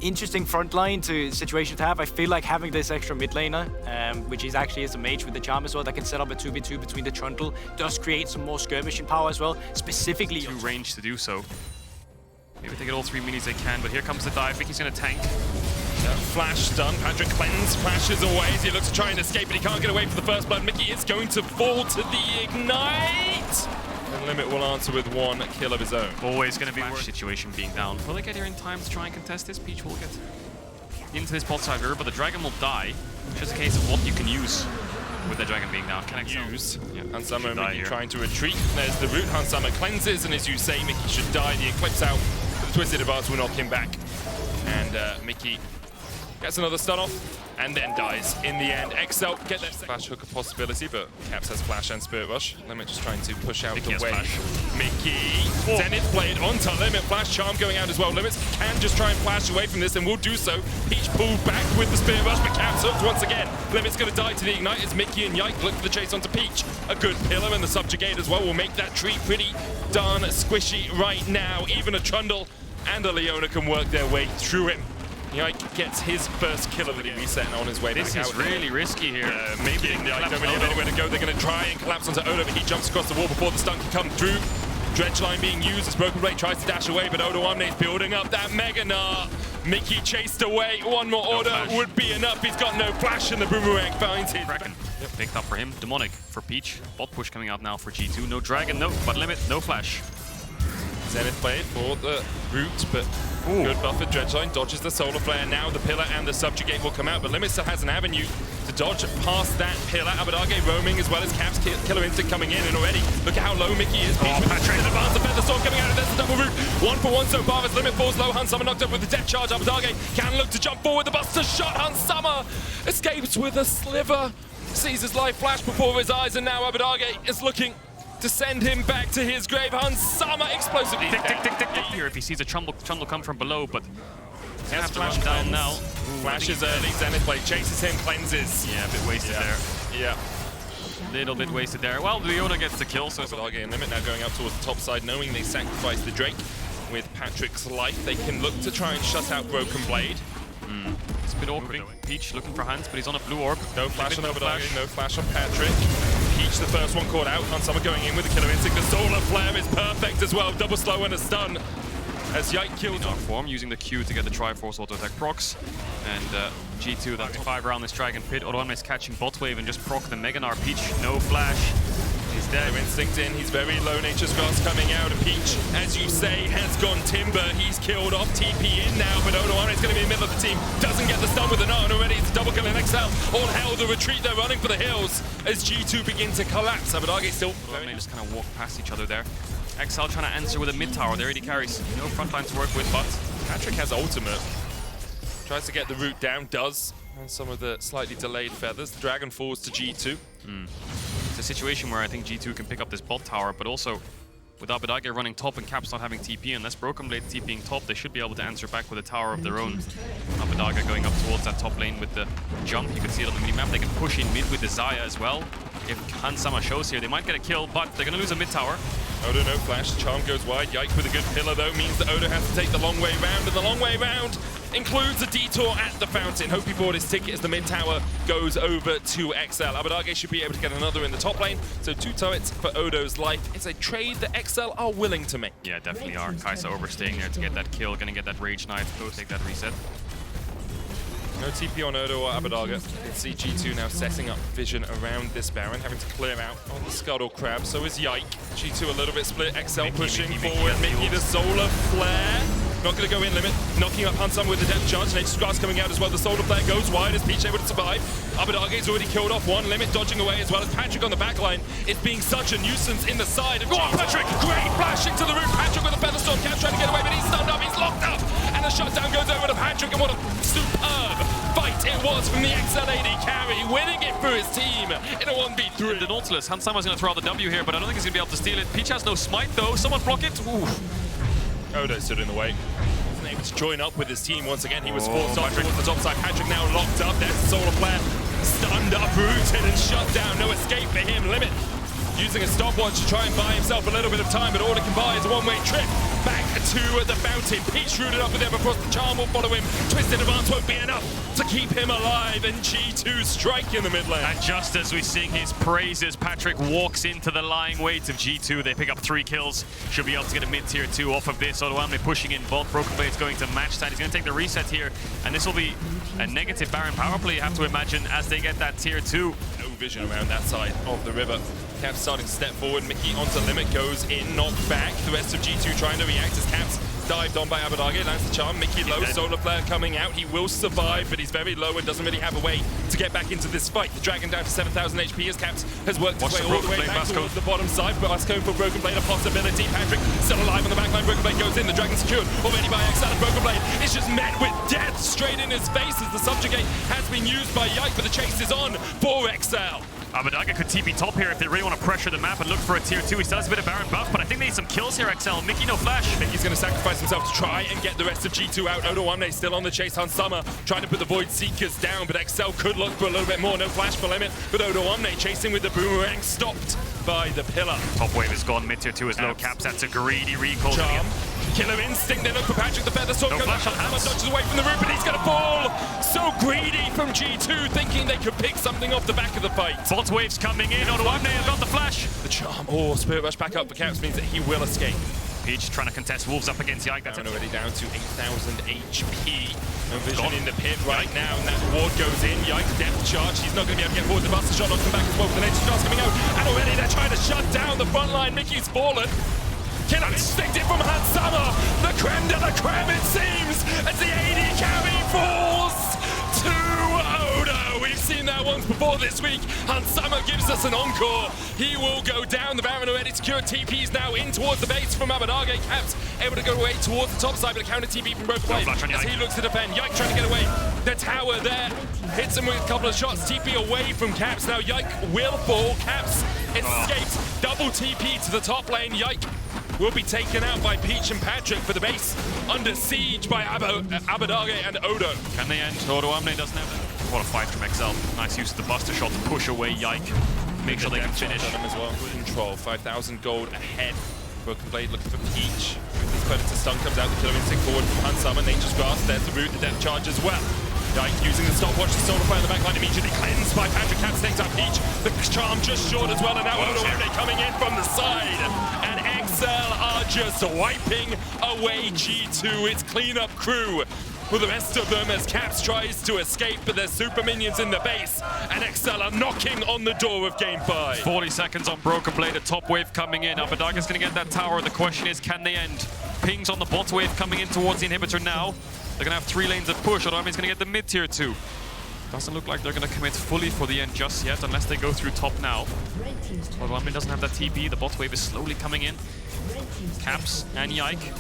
interesting front line situation to have. I feel like having this extra mid laner, which is actually a mage with the charm as well, that can set up a 2v2 between the trundle, does create some more skirmishing power as well, specifically to range to do so. Maybe they get all 3 minis they can, but here comes the dive. Mickey's gonna tank. Flash done. Patrick cleanse, flashes away as he looks to try and escape, but he can't get away for the first blood. Mickey is going to fall to the ignite! And Limit will answer with 1 kill of his own. Always gonna be worse. Situation being down. Will they get here in time to try and contest this? Peach will get into this bot side here, but the dragon will die. It's just a case of what you can use with the dragon being down. Can I use? Yeah. Hansama and Mickey trying to retreat. There's the root. Hansama cleanses, and as you say, Mickey should die. The Eclipse out, but the Twisted Advance will knock him back. And Mickey gets another stun off, and then dies in the end. XL get that flash hook a possibility, but Caps has flash and Spirit Rush. Limit just trying to push out Mickey the way. Flash. Mickey, Zenith Blade onto Limit, Flash Charm going out as well. Limit can just try and flash away from this, and will do so. Peach pulled back with the Spirit Rush, but Caps hooked once again. Limit's going to die to the Ignite as Mickey and Yike look for the chase onto Peach. A good pillar, and the Subjugate as well will make that tree pretty darn squishy right now. Even a Trundle and a Leona can work their way through him. Yike gets his first kill of the reset on his way back out. This is really risky here. Maybe Yike don't really have anywhere to go. They're going to try and collapse onto Odo, but he jumps across the wall before the stun can come through. Dredge line being used as Broken Blade tries to dash away, but Odo Omne's building up that Mega Gnar. Mickey chased away. One more Odo would be enough. He's got no flash, and the Boomerang finds his. Picked up for him. Demonic for Peach. Bot push coming out now for G2. No dragon, no, but Limit, no flash. Zenith Blade for the root, but good buffer. Dredgeline dodges the Solar Flare. Now the Pillar and the Subjugate will come out, but Limit still has an avenue to dodge past that Pillar. Abadage roaming as well as Caps Killer Instinct coming in, and already look at how low Mickey is. Peach with Patrick in advance, the Feather Storm coming out, and there's the double root. 1 for 1 so far as Limit falls low. Hansama knocked up with the Death Charge. Abadage can look to jump forward. The Buster shot. Hansama escapes with a sliver. Sees his life flash before his eyes, and now Abadage is looking to send him back to his grave. Hansama explosively. Tick, tick, tick, tick, tick. Here, if he sees a Trundle come from below, but he's gonna have to run down now. Flashes early, Zenith Blade chases him, cleanses. Yeah, a bit wasted there. Yeah. Little bit wasted there. Well, Leona gets the kill, so it's Abadage and Limit now going up towards the top side, knowing they sacrificed the Drake. With Patrick's life, they can look to try and shut out Broken Blade. It's a bit awkward. Peach looking for Hans, but he's on a blue orb. No flash on Abadage, no flash on Patrick. Peach, the first one caught out. Hansama going in with the Killer Instinct. The Solar Flare is perfect as well. Double slow and a stun. As Yike kills Dark Form, using the Q to get the Triforce auto attack procs. And G2, that's 5 around this Dragon Pit. Odoamne is catching bot wave and just proc the Mega Gnar. Peach, no flash. He's dead. Killer Instinct in. He's very low. Nature's Grasp coming out. And Peach, as you say, has gone Timber. He's killed off. TP in now, but Odoamne is going to be in the middle of the team. Doesn't get the stun with the Gnar, and already it's a double kill in XL. All hell, the retreat. They're running for the hills as G2 begin to collapse. Abadage still. They just kind of walk past each other there. XL trying to answer with a mid tower. There he carries. No front line to work with, but Patrick has ultimate. Tries to get the root down, does. On some of the slightly delayed feathers. The Dragon falls to G2. It's a situation where I think G2 can pick up this bot tower, but also with Abadage running top and Caps not having TP, unless Broken Blade TPing top, they should be able to answer back with a tower of their own. Abadage going up towards that top lane with the jump. You can see it on the minimap. They can push in mid with the Zaya as well. If Hansama shows here, they might get a kill, but they're going to lose a mid tower. Odo no flash, Charm goes wide. Yike with a good pillar though means that Odo has to take the long way round, and the long way round includes a detour at the fountain. Hope he bought his ticket as the mid tower goes over to XL. Abadage should be able to get another in the top lane, so 2 turrets for Odo's life. It's a trade that XL are willing to make. Yeah, definitely are. Kai'Sa overstaying there to get that kill, gonna get that Rage Knight, go take that reset. No TP on Odo or Abadage. You can see G2 now setting up vision around this Baron, having to clear out on the Scuttle Crab. So is Yike. G2 a little bit split. XL pushing forward. Mickey the Solar Flare. Not going to go in Limit. Knocking up Hansama with the Depth Charge. Nature's Grasp coming out as well. The Solar Flare goes wide as Peach able to survive. Abaдаge's already killed off one. Limit dodging away as well as Patrick on the backline. It's being such a nuisance in the side of Patrick! Great flashing to the root. Patrick with a Feather Storm. Caps trying to get away, but he's stunned up. He's locked up. And the shutdown goes over to Patrick. And what a superb fight it was from the XL AD carry, winning it for his team in a 1v3. The Nautilus. Hansama's going to throw out the W here, but I don't think he's going to be able to steal it. Peach has no smite though. Someone block it. Ooh. Odo stood in the way. Wasn't able to join up with his team once again. He was forced off towards the top side. Patrick now locked up. There's the Solar Flare. Stunned up, rooted and shut down. No escape for him. Limit using a stopwatch to try and buy himself a little bit of time, but all he can buy is a one-way trip back to the fountain. Peach rooted up with him across the charm will follow him. Twisted advance won't be enough to keep him alive, and G2 strike in the mid lane. And just as we sing his praises, Patrick walks into the lying weight of G2. They pick up 3 kills. Should be able to get a mid-tier 2 off of this. Odoamne pushing in both. Broken Blade's going to match that. He's going to take the reset here, and this will be a negative Baron power play, you have to imagine, as they get that tier 2. No vision around that side of the river. Caps starting to step forward. Mickey onto limit, goes in, knocked back. The rest of G2 trying to react as Caps dived on by Abadage, lands the charm. Mickey low, solar flare coming out. He will survive, but he's very low and doesn't really have a way to get back into this fight. The Dragon down to 7,000 HP as Caps has worked his way all the way back towards the bottom side, but Vasco for Broken Blade a possibility. Patrick still alive on the backline. Broken Blade goes in. The Dragon secured already by XL, and Broken Blade is just met with death straight in his face as the Subjugate has been used by Yike, but the chase is on for XL. Abadage could TP top here if they really want to pressure the map and look for a tier 2. He still has a bit of Baron buff, but I think they need some kills here, XL. Mickey, no flash. Mickey's going to sacrifice himself to try and get the rest of G2 out. Odoamne still on the chase. Hansama trying to put the Void Seekers down, but XL could look for a little bit more. No flash for limit, but Odoamne chasing with the boomerang, stopped by the pillar. Top wave is gone, mid-tier 2 is low. Caps, that's a greedy recall. Charm. Killer instinct, they look for Patrick, the feather sword goes flash on Hansama hands. dodges away from the roof, but he's going to fall. So greedy from G2, thinking they could pick something off the back of the fight. Bot waves coming in, Odoamne has got the flash. The charm, Spirit Rush back up for Caps means that he will escape. Peach trying to contest Wolves up against Yike. That's already down to 8,000 HP. No vision in the pit right now, and that ward goes in. Yike, depth charge. He's not going to be able to get forward. The Buster Shot knocks him back as well, with the nature starts coming out. And already they're trying to shut down the front line. Mickey's fallen. Killer instincted from Hansama. The creme de la creme, it seems, as the AD carry falls to Odo. We've seen that once before this week. Hansama gives us an encore. He will go down. The Baron already secured. TP's now in towards the base from Abadage. Caps able to go away towards the top side, but a counter TP from Broken Blade as he looks to defend. Yike trying to get away. The tower there hits him with a couple of shots. TP away from Caps. Now Yike will fall. Caps escapes. Double TP to the top lane. Yike will be taken out by Peach and Patrick for the base. Under siege by Abadage and Odo. Can they end? Odoamne doesn't have it. What a fight from XL. Nice use of the Buster Shot to push away Yike. Make sure they can finish. As well. Control, 5,000 gold ahead. Broken Blade looking for Peach. This Predator stun comes out, the Killer Instinct forward from Hansama. Nature's Grasp, there's the root, the depth charge as well. Yike using the stopwatch to solar fire in the backline, immediately cleansed by Patrick. Caps takes out Peach. The charm just short as well, and now Odoamne coming in from the side. And XL are just wiping away G2. It's cleanup crew with the rest of them as Caps tries to escape, but there's super minions in the base, and XL are knocking on the door of Game 5. 40 seconds on Broken Blade, a top wave coming in. Abadage is going to get that tower. The question is, can they end? Pings on the bot wave coming in towards the inhibitor now. They're going to have 3 lanes of push. Odoamne is going to get the mid-tier 2. Doesn't look like they're going to commit fully for the end just yet, unless they go through top now. Odoamne doesn't have that TP. The bot wave is slowly coming in. Caps and Yike.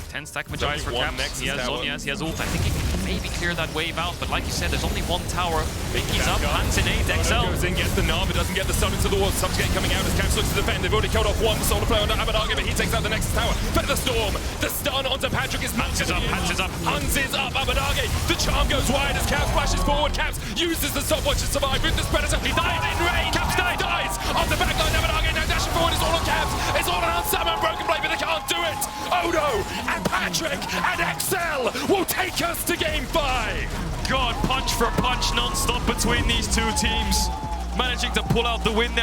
10 stack Magi's for Caps. He has Zonias, he has ult. I think he can maybe clear that wave out, but like you said, there's only one tower. Mickey's up, Hans in 8, XL. Goes in, gets the knob, but doesn't get the stun into the wall. Subjugate coming out as Caps looks to defend. They've already killed off one solar player under Abadage, but he takes out the next tower. Feather Storm, the stun onto Patrick is Hans is up, Hans is up. Hans is up, Abadage. The charm goes wide as Caps flashes forward. Caps uses the stopwatch to survive with this Predator. He died in range. Caps dies off the backline. Abadage now dashing forward. It's all on Caps. It's all on Hansama and Broken Blade, but they can't do it. Odo and Patrick and XL will take us to Game 5. God, punch for punch non-stop between these two teams. Managing to pull out the win there.